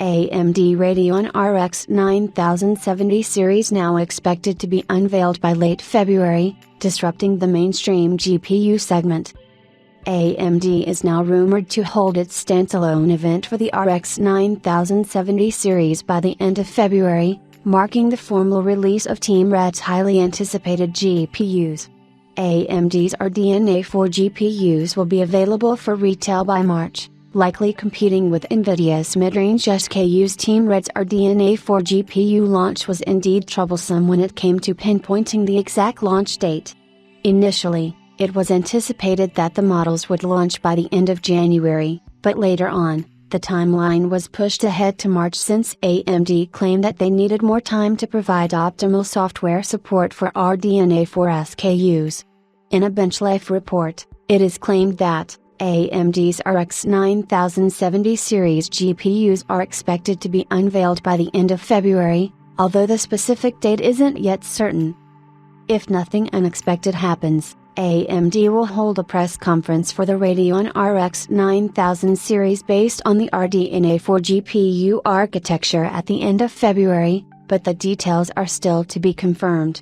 AMD Radeon RX 9070 series now expected to be unveiled by late February, disrupting the mainstream GPU segment. AMD is now rumored to hold its standalone event for the RX 9070 series by the end of February, marking the formal release of Team Red's highly anticipated GPUs. AMD's RDNA 4 GPUs will be available for retail by March, likely competing with Nvidia's mid-range SKUs. Team Red's RDNA 4 GPU launch was indeed troublesome when it came to pinpointing the exact launch date. Initially, it was anticipated that the models would launch by the end of January, but later on, the timeline was pushed ahead to March since AMD claimed that they needed more time to provide optimal software support for RDNA 4 SKUs. In a BenchLife report, it is claimed that AMD's RX 9070 series GPUs are expected to be unveiled by the end of February, although the specific date isn't yet certain. If nothing unexpected happens, AMD will hold a press conference for the Radeon RX 9000 series based on the RDNA 4 GPU architecture at the end of February, but the details are still to be confirmed.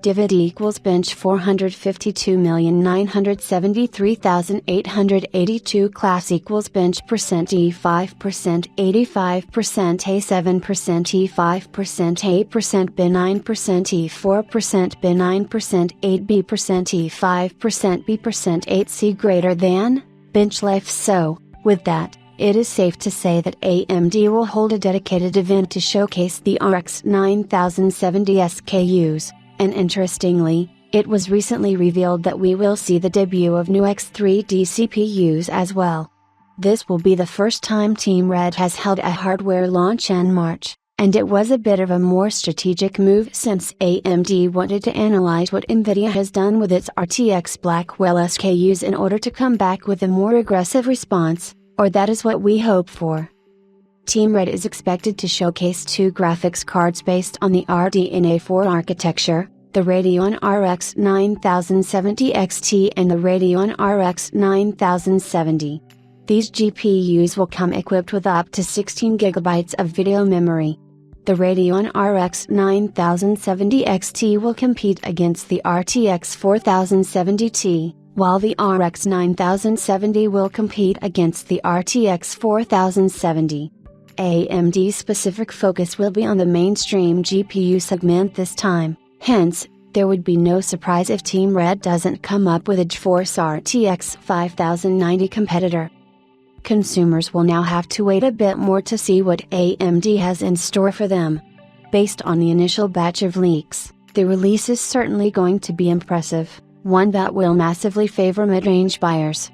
Divid equals bench 452,973,882 class equals bench percent E5% 85% A7% E5% A% B9% E4% B9% 8B% E5% B% 8C greater than BenchLife. So, with that, it is safe to say that AMD will hold a dedicated event to showcase the RX 9070 SKUs. And interestingly, it was recently revealed that we will see the debut of new X3D CPUs as well. This will be the first time Team Red has held a hardware launch in March, and it was a bit of a more strategic move since AMD wanted to analyze what Nvidia has done with its RTX Blackwell SKUs in order to come back with a more aggressive response, or that is what we hope for. Team Red is expected to showcase two graphics cards based on the RDNA 4 architecture, the Radeon RX 9070 XT and the Radeon RX 9070. These GPUs will come equipped with up to 16 GB of video memory. The Radeon RX 9070 XT will compete against the RTX 4070 Ti, while the RX 9070 will compete against the RTX 4070. AMD's specific focus will be on the mainstream GPU segment this time, hence, there would be no surprise if Team Red doesn't come up with a GeForce RTX 5090 competitor. Consumers will now have to wait a bit more to see what AMD has in store for them. Based on the initial batch of leaks, the release is certainly going to be impressive, one that will massively favor mid-range buyers.